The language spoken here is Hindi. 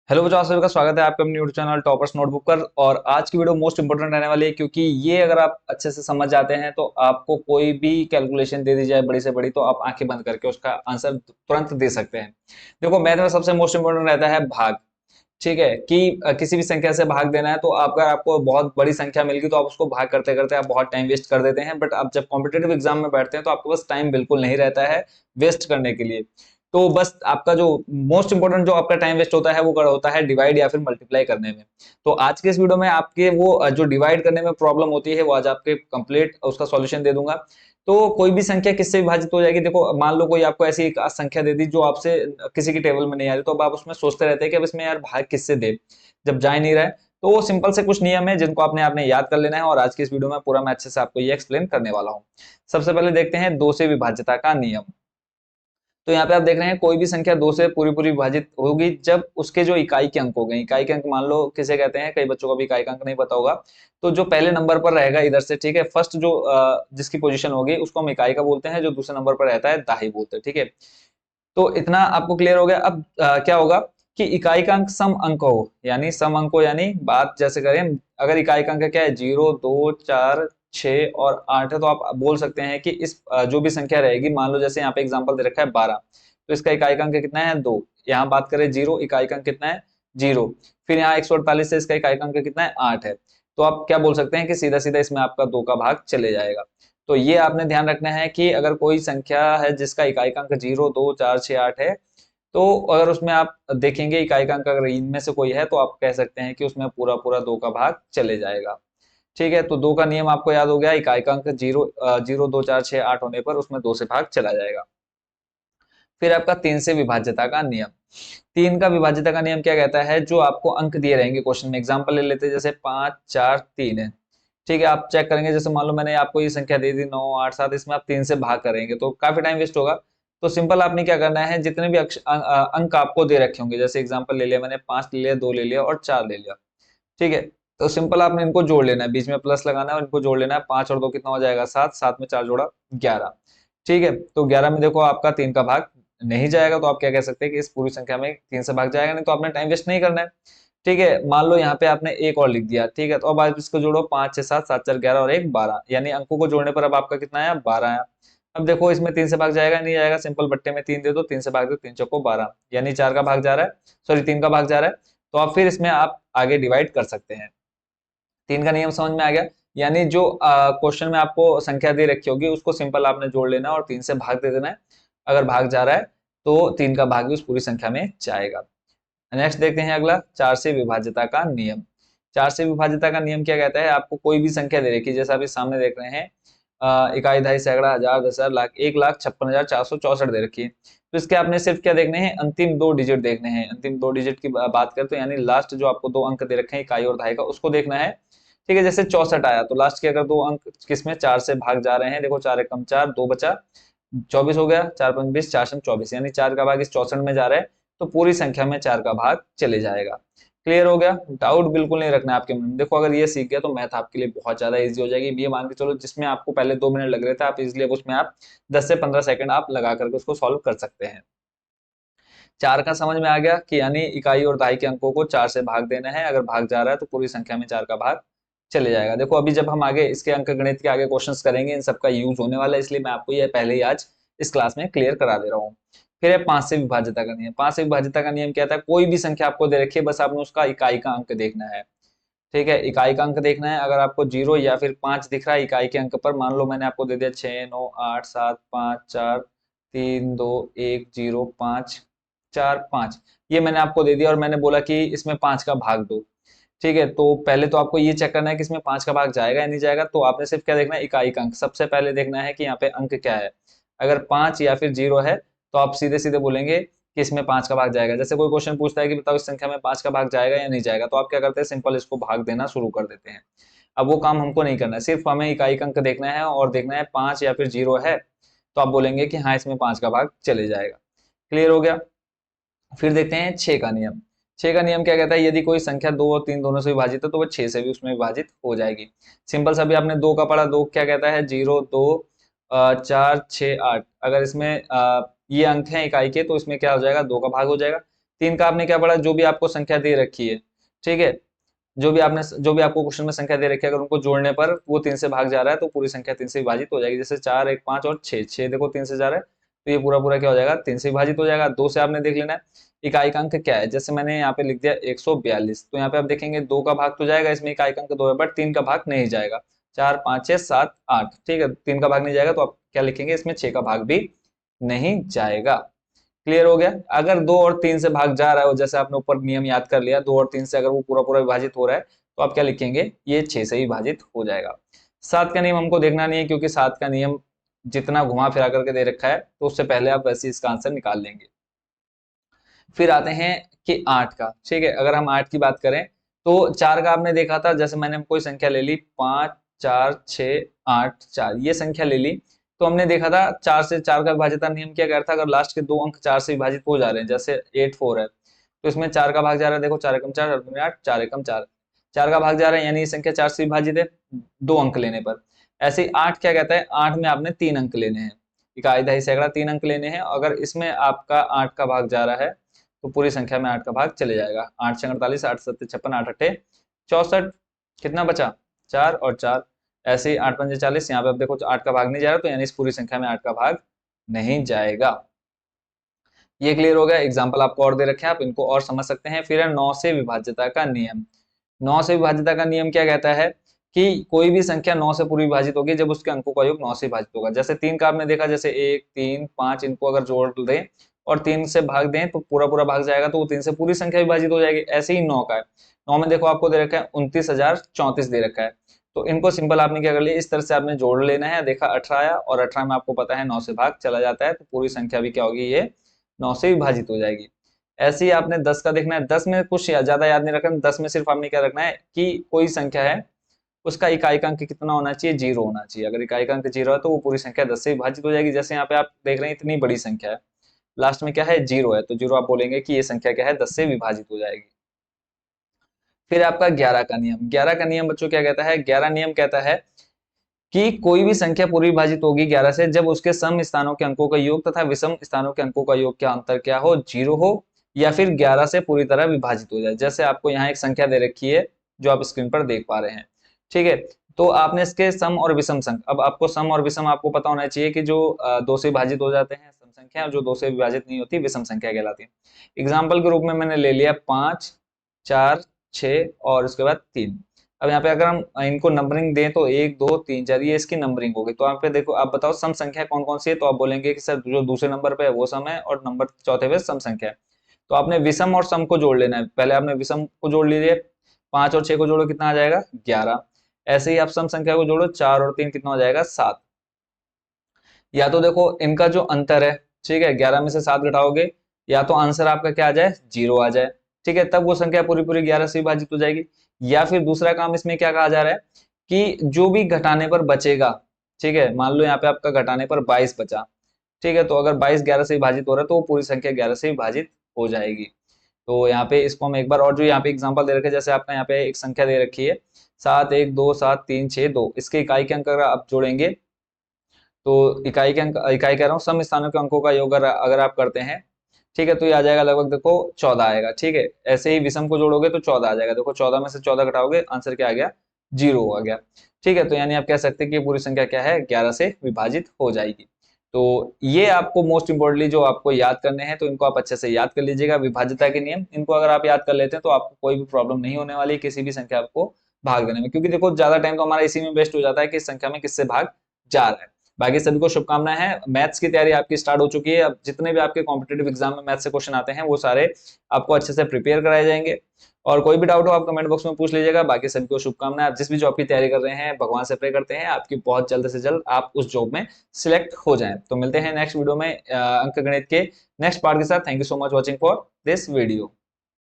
हेलो बच्चों, आप सभी का स्वागत है आपके अपने यूट्यूब चैनल टॉपर्स नोटबुक पर। और आज की वीडियो मोस्ट इंपोर्टेंट रहने वाली है, क्योंकि ये अगर आप अच्छे से समझ जाते हैं तो आपको कोई भी कैलकुलेशन दे दी जाए बड़ी से बड़ी, तो आप आंखें बंद करके उसका आंसर तुरंत दे सकते हैं। देखो, मैथ में सबसे मोस्ट इंपोर्टेंट रहता है भाग। ठीक है कि किसी भी संख्या से भाग देना है, तो आप अगर आपको बहुत बड़ी संख्या मिल गई तो आप उसको भाग करते करते आप बहुत टाइम वेस्ट कर देते हैं। बट आप जब कॉम्पिटेटिव एग्जाम में बैठते हैं तो आपके पास टाइम बिल्कुल नहीं रहता है वेस्ट करने के लिए। तो बस आपका जो मोस्ट इंपोर्टेंट जो आपका टाइम वेस्ट होता है वो होता है डिवाइड या फिर मल्टीप्लाई करने में। तो आज के इस वीडियो में आपके वो जो डिवाइड करने में प्रॉब्लम होती है वो आज आपके कंप्लीट उसका सॉल्यूशन दे दूंगा। तो कोई भी संख्या किससे विभाजित हो जाएगी? देखो, मान लो कोई आपको ऐसी एक संख्या दे दी जो आपसे किसी की टेबल में नहीं आ रही, तो अब आप उसमें सोचते रहते हैं कि अब इसमें यार भाग किससे दे, जब जा ही नहीं रहा है। तो वो सिंपल से कुछ नियम है जिनको आपने याद कर लेना है, और आज की इस वीडियो में पूरा मैं अच्छे से आपको ये एक्सप्लेन करने वाला हूँ। सबसे पहले देखते हैं दो से विभाज्यता का नियम। तो यहाँ पे आप देख रहे हैं कोई भी संख्या दो से पूरी पूरी विभाजित होगी जब उसके जो इकाई के अंक हो गए। इकाई के अंक मान लो किसे कहते हैं, कई बच्चों को भी इकाई का अंक नहीं पता होगा। तो जो पहले नंबर पर रहेगा इधर से, ठीक है, फर्स्ट जो जिसकी पोजीशन होगी उसको हम इकाई का बोलते हैं, जो दूसरे नंबर पर रहता है दाही बोलते हैं। ठीक है, तो इतना आपको क्लियर हो गया। अब क्या होगा कि इकाई का अंक सम अंक हो, यानी सम अंक हो, यानी बात जैसे करें, अगर इकाई का अंक क्या है 0 2 4 6 और 8 है, तो आप बोल सकते हैं कि इस जो भी संख्या रहेगी, मान लो जैसे यहाँ पे एग्जांपल दे रखा है 12, तो इसका इकाई का अंक कितना है 2। यहाँ बात करें 0, इकाई का अंक कितना है 0। फिर यहाँ 148 से इसका इकाई का अंक कितना है 8 है। तो आप क्या बोल सकते हैं कि सीधा सीधा इसमें आपका 2 का भाग चले जाएगा। तो ये आपने ध्यान रखना है कि अगर कोई संख्या है जिसका इकाई का अंक 0 2 4 6 8 है, तो अगर उसमें आप देखेंगे इकाई का अंक अगर इनमें से कोई है, तो आप कह सकते हैं कि उसमें पूरा पूरा 2 का भाग चले जाएगा। ठीक है, तो 2 का नियम आपको याद हो गया। इकाई का अंक 0 0 2 4 6 8 होने पर उसमें 2 से भाग चला जाएगा। फिर आपका 3 से विभाज्यता का नियम। 3 का विभाज्यता का नियम क्या कहता है? जो आपको अंक दिए रहेंगे क्वेश्चन में, एग्जाम्पल ले लेते हैं, जैसे 5 4 3 है। ठीक है, आप चेक करेंगे, जैसे मान लो मैंने आपको ये संख्या दे दी 9 8 7, इसमें आप 3 से भाग करेंगे तो काफी टाइम वेस्ट होगा। तो सिंपल आपने क्या करना है, जितने भी अंक आपको दे रखे होंगे, जैसे एग्जाम्पल ले लिया मैंने, 5 ले लिया, 2 ले लिया और 4 ले लिया। ठीक है, तो सिंपल आपने इनको जोड़ लेना है, बीच में प्लस लगाना है और इनको जोड़ लेना है। 5 और 2 कितना हो जाएगा 7, 7 में 4 जोड़ा 11। ठीक है, तो 11 में देखो आपका 3 का भाग नहीं जाएगा, तो आप क्या कह सकते हैं कि इस पूरी संख्या में 3 से भाग जाएगा नहीं, तो आपने टाइम वेस्ट नहीं करना है। ठीक है, मान लो यहाँ पे आपने एक और लिख दिया। ठीक है, तो अब आप इसको जोड़ो, 5 6 7 7 4 11 और 1 12, यानी अंकों को जोड़ने पर अब आपका कितना आया 12 आया। अब देखो इसमें 3 से भाग जाएगा नहीं जाएगा, सिंपल बट्टे में 3 दे दो, 3 से भाग दो, 3 चौको 12, यानी 4 का भाग जा रहा है, सॉरी 3 का भाग जा रहा है। तो आप फिर इसमें आप आगे डिवाइड कर सकते हैं। 3 का नियम समझ में आ गया। यानी जो क्वेश्चन में आपको संख्या दे रखी होगी उसको सिंपल आपने जोड़ लेना और 3 से भाग दे देना है। अगर भाग जा रहा है तो 3 का भाग भी उस पूरी संख्या में जाएगा। नेक्स्ट देखते हैं अगला, 4 से विभाज्यता का नियम। 4 से विभाज्यता का नियम क्या कहता है? आपको कोई भी संख्या दे रखी है, जैसा अभी सामने देख रहे हैं, इकाई दहाई सैकड़ा हजार 10,000 लाख 1,56,464 दे रखी है। तो इसके आपने सिर्फ क्या देखने हैं, अंतिम दो डिजिट देखने हैं। अंतिम दो डिजिट की बात करें तो यानी लास्ट जो आपको दो अंक दे रखे हैं इकाई और दहाई का, उसको देखना है। ठीक है, जैसे 64 आया तो लास्ट के अगर दो अंक किसमें 4 से भाग जा रहे हैं, देखो 4 एकम 4, 2 बचा 24 हो गया, 4 पंच 20, 4 शम 24, यानी 4 का भाग इस 64 में जा रहा है, तो पूरी संख्या में 4 का भाग चले जाएगा। क्लियर हो गया? डाउट बिल्कुल नहीं रखना है आपके मन में। देखो, अगर ये सीख गया तो मैथ आपके लिए बहुत ज्यादा इजी हो जाएगी। ये मान के चलो जिसमें आपको पहले 2 मिनट लग रहे थे, आप इजिली उसमें आप 10 से 15 सेकंड आप लगा करके उसको सॉल्व कर सकते हैं। 4 का समझ में आ गया कि यानी इकाई और दहाई के अंकों को 4 से भाग देना है, अगर भाग जा रहा है तो पूरी संख्या में 4 का भाग चले जाएगा। देखो, अभी जब हम आगे इसके अंक गणित के आगे क्वेश्चंस करेंगे, इन सबका यूज होने वाला है, इसलिए मैं आपको ये पहले ही आज इस क्लास में क्लियर करा दे रहा हूँ। फिर है 5 से विभाज्यता का नियम। 5 से विभाज्यता का नियम क्या था? कोई भी संख्या आपको दे रखी है, बस आपने उसका इकाई का अंक देखना है। ठीक है, इकाई का अंक देखना है। अगर आपको 0 या फिर 5 दिख रहा है इकाई के अंक पर, मान लो मैंने आपको दे दिया 6 9 8 7 5 4 3 2 1 0 5 4 5, ये मैंने आपको दे दिया और मैंने बोला कि इसमें 5 का भाग दो। ठीक है, तो पहले तो आपको ये चेक करना है कि इसमें 5 का भाग जाएगा या नहीं जाएगा। तो आपने सिर्फ क्या देखना है, इकाई का अंक सबसे पहले देखना है कि यहाँ पे अंक क्या है। अगर 5 या फिर 0 है तो आप सीधे सीधे बोलेंगे कि इसमें 5 का भाग जाएगा। जैसे कोई क्वेश्चन पूछता है कि बताओ इस संख्या में 5 का भाग जाएगा या नहीं जाएगा, तो आप क्या करते हैं, सिंपल इसको भाग देना शुरू कर देते हैं। अब वो काम हमको नहीं करना है, सिर्फ हमें इकाई का अंक देखना है और देखना है 5 या फिर 0 है, तो आप बोलेंगे कि हाँ इसमें 5 का भाग चले जाएगा। क्लियर हो गया? फिर देखते हैं 6 का नियम। 6 का नियम क्या कहता है? यदि कोई संख्या 2 और 3 दोनों से विभाजित है तो वो 6 से भी उसमें विभाजित हो जाएगी। सिंपल सा भी आपने 2 का पढ़ा, 2 क्या कहता है 0 2 4 6 8, अगर इसमें ये अंक हैं इकाई के तो इसमें क्या हो जाएगा 2 का भाग हो जाएगा। 3 का आपने क्या पढ़ा, जो भी आपको संख्या दे रखी है, ठीक है, जो भी आपको क्वेश्चन में संख्या दे रखी है, अगर उनको जोड़ने पर वो 3 से भाग जा रहा है तो पूरी संख्या 3 से विभाजित हो जाएगी। जैसे 4, 1, 5 और 6, 6 देखो 3 से जा रहा है तो ये पूरा पूरा क्या हो जाएगा, 3 से विभाजित हो जाएगा। 2 से आपने देख लेना है इकाई का अंक क्या है, जैसे मैंने यहाँ पे लिख दिया 142, तो यहाँ पे आप देखेंगे 2 का भाग तो जाएगा, इसमें इकाई का अंक 2 है, बट 3 का भाग नहीं जाएगा। 4, 5, 6, 7, 8, ठीक है, 3 का भाग नहीं जाएगा तो आप क्या लिखेंगे, इसमें 6 का भाग भी नहीं जाएगा। क्लियर हो गया। अगर 2 और 3 से भाग जा रहा है, जैसे आपने ऊपर नियम याद कर लिया, 2 और 3 से अगर वो पूरा पूरा विभाजित हो रहा है तो आप क्या लिखेंगे, ये 6 से ही विभाजित हो जाएगा। 7 का नियम हमको देखना नहीं है, क्योंकि 7 का नियम जितना घुमा फिरा करके दे रखा है तो उससे पहले आप वैसे इसका आंसर निकाल लेंगे। फिर आते हैं कि 8 का, ठीक है, अगर हम 8 की बात करें तो 4 का आपने देखा था, जैसे मैंने कोई संख्या ले ली 5, 4, 6, 8, 4, ये संख्या ले ली, तो हमने देखा था 4 से 4 का विभाज्यता नियम क्या कहता था, अगर लास्ट के 2 अंक 4 से विभाजित हो जा रहे हैं, जैसे 8, 4 है तो इसमें 4 का भाग जा रहा है, देखो 4 एकम 4, 8, 4 एकम 4, 4 का भाग जा रहा है, यानी ये संख्या 4 से विभाजित है 2 अंक लेने पर। ऐसे ही 8 क्या कहता है, 8 में आपने 3 अंक लेने हैं, इकाई दहाई सैकड़ा 3 अंक लेने हैं, अगर इसमें आपका 8 का भाग जा रहा है तो पूरी संख्या में 8 का भाग चले जाएगा। 8 6 48, 8 7 56, 8 8 64, कितना बचा, 4 और 4, ऐसे ही 8 5 40, यहाँ पे अब देखो 8 का भाग नहीं जा रहा, तो यानी इस पूरी संख्या में 8 का भाग नहीं जाएगा। ये क्लियर हो गया। एग्जाम्पल आपको और दे रखे हैं, आप इनको और समझ सकते हैं। फिर है 9 से विभाज्यता का नियम। 9 से विभाज्यता का नियम क्या कहता है कि कोई भी संख्या 9 से पूरी विभाजित होगी जब उसके अंकों का योग 9 से विभाजित होगा। जैसे 3 का आपने देखा, जैसे 1, 3, 5, इनको अगर जोड़ दें और 3 से भाग दें तो पूरा पूरा भाग जाएगा, तो वो 3 से पूरी संख्या विभाजित हो जाएगी। ऐसे ही 9 का है, 9 में देखो आपको दे रखा है 29,034 दे रखा है, तो इनको सिंपल आपने क्या कर लिया, इस तरह से आपने जोड़ लेना है। देखा 18 आया और 18 में आपको पता है 9 से भाग चला जाता है, तो पूरी संख्या भी क्या होगी, ये 9 से विभाजित हो जाएगी। ऐसे ही आपने 10 का देखना है, 10 में कुछ ज्यादा याद नहीं रखना, 10 में सिर्फ आपने क्या रखना है कि कोई संख्या है उसका इकाई का अंक कितना होना चाहिए, 0 होना चाहिए। अगर इकाई का अंक 0 है तो वो पूरी संख्या 10 से विभाजित हो जाएगी। जैसे यहाँ पे आप देख रहे हैं इतनी बड़ी संख्या है, लास्ट में क्या है, 0 है, तो 0 आप बोलेंगे कि ये संख्या क्या है, 10 से विभाजित हो जाएगी। फिर आपका 11 का नियम। 11 का नियम बच्चों क्या कहता है, 11 नियम कहता है कि कोई भी संख्या पूरी विभाजित होगी 11 से जब उसके सम स्थानों के अंकों का योग तथा विषम स्थानों के अंकों का योग का अंतर क्या हो, 0 हो, या फिर 11 से पूरी तरह विभाजित हो जाए। जैसे आपको यहाँ एक संख्या दे रखी है जो आप स्क्रीन पर देख पा रहे हैं, ठीक है, तो आपने इसके सम और विषम संख्या, अब आपको सम और विषम आपको पता होना चाहिए कि जो 2 से विभाजित हो जाते हैं सम संख्या, और जो 2 से विभाजित नहीं होती विषम संख्या कहलाती है। एग्जाम्पल के रूप में मैंने ले लिया 5, 4, 6 और उसके बाद 3। अब यहाँ पे अगर हम इनको नंबरिंग दें तो 1, 2, 3, 4, ये इसकी नंबरिंग होगी। तो यहाँ पे देखो, आप बताओ सम संख्या कौन कौन सी है, तो आप बोलेंगे कि सर जो दूसरे नंबर पे है वो सम है और नंबर चौथे पे सम संख्या है। तो आपने विषम और सम को जोड़ लेना है। पहले आपने विषम को जोड़ लीजिए, 5 और 6 को जोड़ो, कितना आ जाएगा, 11। ऐसे ही आप सम संख्या को जोड़ो, 4 और 3 कितना हो जाएगा, 7। या तो देखो इनका जो अंतर है, ठीक है, 11 में से 7 घटाओगे, या तो आंसर आपका क्या आ जाए, 0 आ जाए, ठीक है, तब वो संख्या पूरी पूरी 11 से विभाजित हो जाएगी। या फिर दूसरा काम इसमें क्या कहा जा रहा है कि जो भी घटाने पर बचेगा, ठीक है, मान लो यहाँ पे आपका घटाने पर 22 बचा, ठीक है, तो अगर 22 11 से विभाजित हो रहा है तो वो पूरी संख्या 11 से विभाजित हो जाएगी। तो यहाँ पे इसको हम एक बार और, जो यहाँ पे एग्जांपल दे रखे, जैसे आपने यहाँ पे एक संख्या दे रखी है 7, 1, 2, 7, 3, 6, 2, इसके इकाई के अंक अगर आप जोड़ेंगे तो इकाई के अंक, इकाई कह रहा हूँ, सम स्थानों के अंकों का योग अगर आप करते हैं, ठीक है, तो ये आ जाएगा लगभग देखो 14 आएगा, ठीक है। ऐसे ही विषम को जोड़ोगे तो 14 आ जाएगा, देखो 14 में से 14 घटाओगे, आंसर क्या आ गया, 0 आ गया, ठीक है। तो यानी आप कह सकते हैं कि पूरी संख्या क्या है, 11 से विभाजित हो जाएगी। तो ये आपको मोस्ट इंपोर्टेंटली जो आपको याद करने हैं, तो इनको आप अच्छे से याद कर लीजिएगा। विभाज्यता के नियम, इनको अगर आप याद कर लेते हैं तो आपको कोई भी प्रॉब्लम नहीं होने वाली किसी भी संख्या को भाग देने में, क्योंकि देखो ज्यादा टाइम तो हमारा इसी में वेस्ट हो जाता है कि इस संख्या में किससे भाग जा रहा है। बाकी सभी को शुभकामनाएं हैं। मैथ्स की तैयारी आपकी स्टार्ट हो चुकी है। अब जितने भी आपके कॉम्पिटेटिव एग्जाम में मैथ्स से क्वेश्चन आते हैं वो सारे आपको अच्छे से प्रिपेयर कराए जाएंगे। और कोई भी डाउट हो आप कमेंट बॉक्स में पूछ लीजिएगा। बाकी सभी को शुभकामनाएं। आप जिस भी जॉब की तैयारी कर रहे हैं भगवान से प्रे करते हैं आपकी बहुत जल्द से जल्द आप उस जॉब में सिलेक्ट हो जाएं। तो मिलते हैं नेक्स्ट वीडियो में अंक गणित के नेक्स्ट पार्ट के साथ। Thank you so much watching for this video.